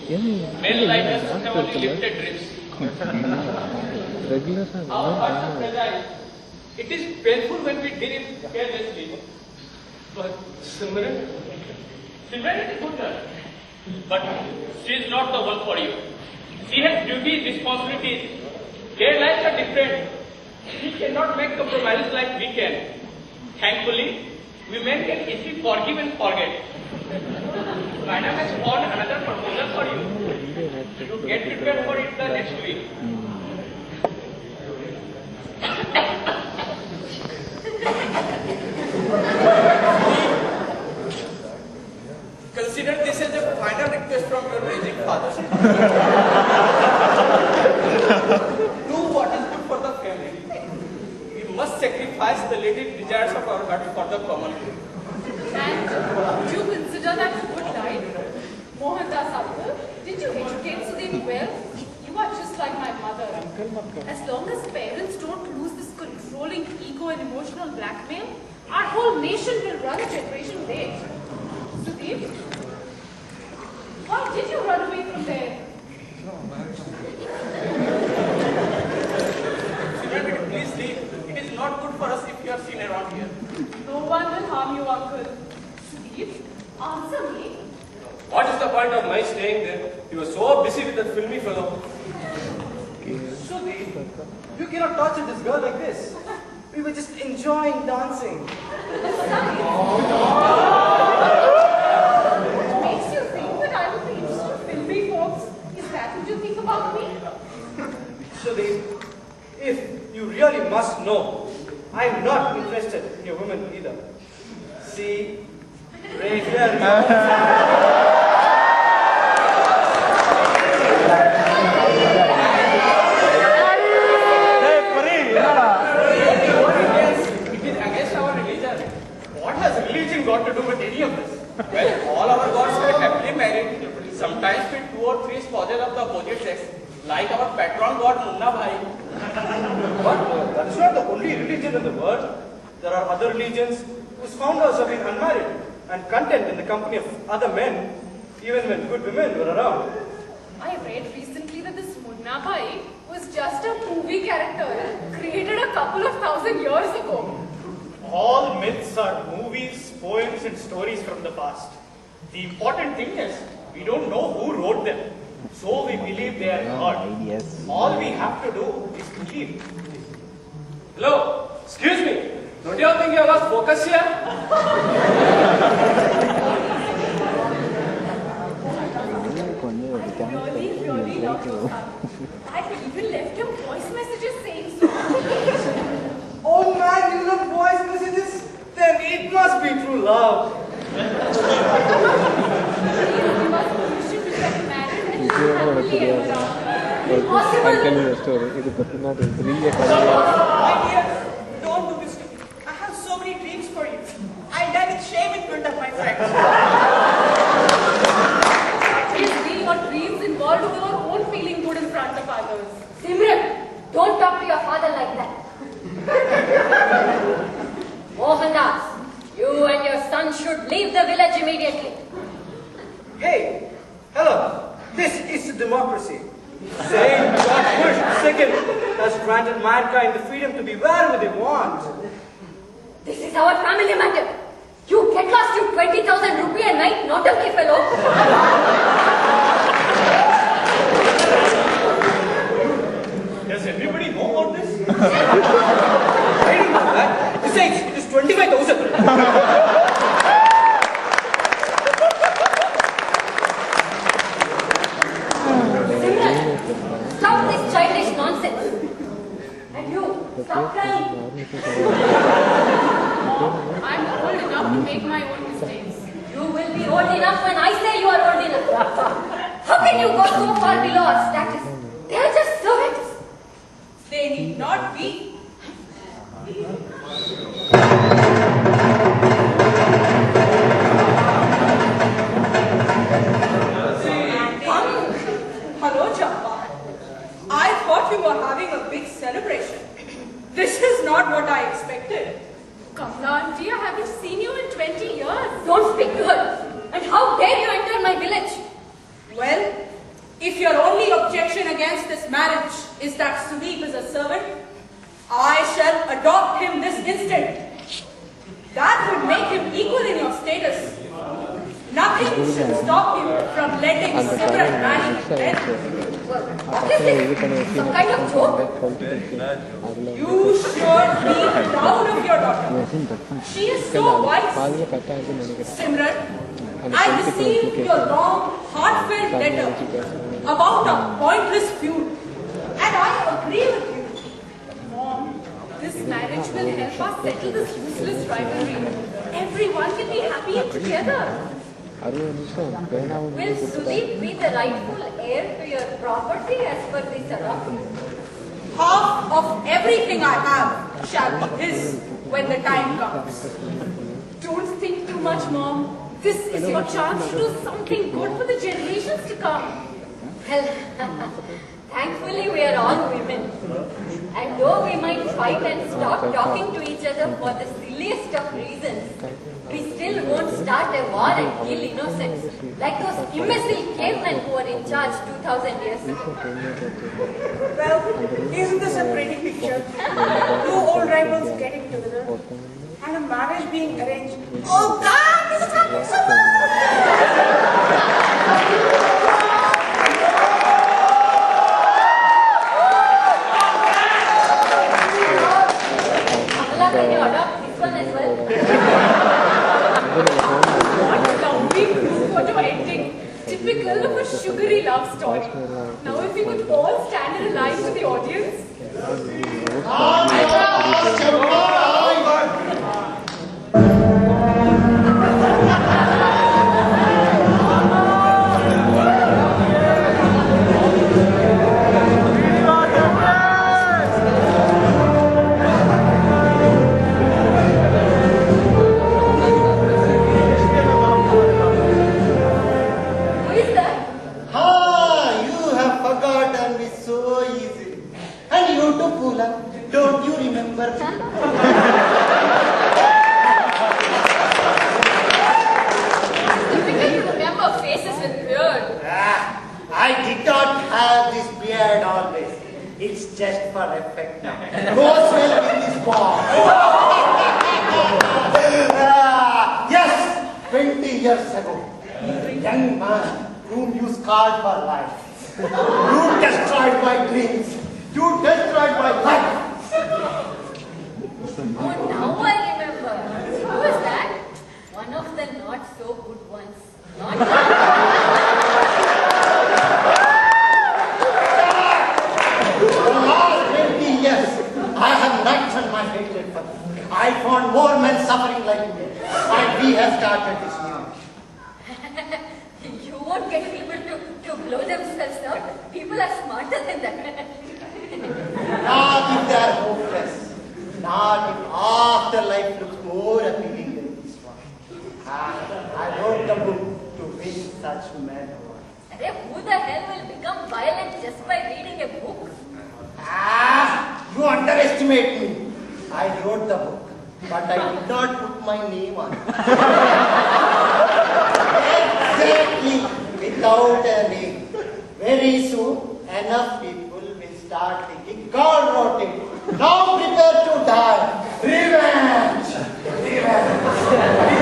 Male liners have only limited ribs. Our hearts are fragile. It is painful when we deal carelessly. But Simran is a good girl. But she is not the one for you. She has duties, responsibilities. Their lives are different. She cannot make compromises like we can. Thankfully, women can easily forgive and forget. Madam has found another proposal for you. You get prepared for it the next week. Consider this as a final request from your aging father. Do what is good for the family. We must sacrifice the little desires of our heart for the common good. And do you consider that a good life? Mohandas uncle, did you educate Sudeep well? You are just like my mother. As long as parents don't lose this controlling ego and emotional blackmail, our whole nation will run a generation late. Sudeep, why did you run away from there? Please leave. It is not good for us if you are seen around here. No one will harm you, uncle. Sudeep, answer me. What is the point of my staying there? You were so busy with that filmy fellow. Sudeep, you cannot torture this girl like this. We were just enjoying dancing. Besides, what makes you think that I would be interested in filmy folks? Is that what you think about me? Sudeep, if you really must know, I am not interested in your women either. See, right here. Got to do with any of this? Well, all our gods were happily married, sometimes with 2 or 3 spouses of the opposite sex, like our patron god Munna Bhai. But that's not the only religion in the world. There are other religions whose founders have been unmarried and content in the company of other men, even when good women were around. I read recently that this Munna Bhai was just a movie character created a couple of thousand years ago. All myths are movies, poems and stories from the past. The important thing is, we don't know who wrote them. So we believe they are God. Yes. All we have to do is believe. Hello, excuse me. Don't you all think you have lost focus here? Really loved your son. I even left him voice messages saying so. Oh man, you love voice messages? Then it must be true love. We should get married and happily ever after. Impossible! I'll tell you a story. It is not My dear, don't do this to me. I have so many dreams for you. I die with shame in front of my friends. Is being your dreams involved with your own feeling good in front of others? Simran, don't talk to your father like that. Mohandas, you and your son should leave the village immediately. Hey, hello. This is democracy. Saint George Bush II has granted mankind the freedom to be wherever they want. This is our family matter. You get lost, you 20,000 rupee a night naughty fellow. Does everybody know about this? I didn't know that. Besides, it is 25,000. Simran, stop this childish nonsense. And you, stop crying. I'm old enough to make my own mistakes. You will be old enough when I say you are old enough. How can you go so far below our status? They are just servants. They need not be. Hello, Champa. I thought you were having a big celebration. This is not what I expected. Kamla auntie, I haven't seen you in 20 years. Don't speak to her. And how dare you enter my village? Well, is that Sudeep is a servant, I shall adopt him this instant. That would make him equal in your status. Nothing should stop him from letting Simran marry men. What is this? Some kind of joke? You should be proud of your daughter. She is so wise. Simran, I received your long, heartfelt letter about a pointless feud, and I agree with you. Mom, this marriage will help us settle this useless rivalry. Everyone will be happy and together. Will Sudeep be the rightful heir to your property as per the Sarak? Half of everything I have shall be his when the time comes. Don't think too much, Mom. This is your chance to do something good for the generations to come. Well, thankfully we are all women. And though we might fight and stop talking to each other for the silliest of reasons, we still won't start a war and kill innocents like those imbecile cavemen who were in charge 2000 years ago. Well, isn't this a pretty picture? Two old rivals getting together and a marriage being arranged. Oh God, this is happening so much! Amala, can you adopt this one as well? What lovely group photo ending. Typical of a sugary love story. Now if we could all stand in a line to the audience. Who is that? You have forgotten me so easy. And you too, Pula. Don't you remember? Difficult to remember faces with beard. I did not have this beard always. It's just for effect now. Goes well with this ball. Yes, 20 years ago, young man whom you scarred for life. You destroyed my dreams. You destroyed my life. Oh, now I remember. Who was that? One of the not so good ones. Not For the last 20 years, I have nurtured my hatred for you. I found more men suffering like me. And we have started this new. You won't get people to blow themselves up. People are smarter than that. Not if they are hopeless. Not if afterlife looks more appealing than this one. I wrote the book to win such men over. Who the hell will become violent just by reading a book? You underestimate me. I wrote the book, but I did not put my name on it. Exactly, without a name. Very soon, enough people will start thinking, God wrote it. Now prepare to die. Revenge! Revenge!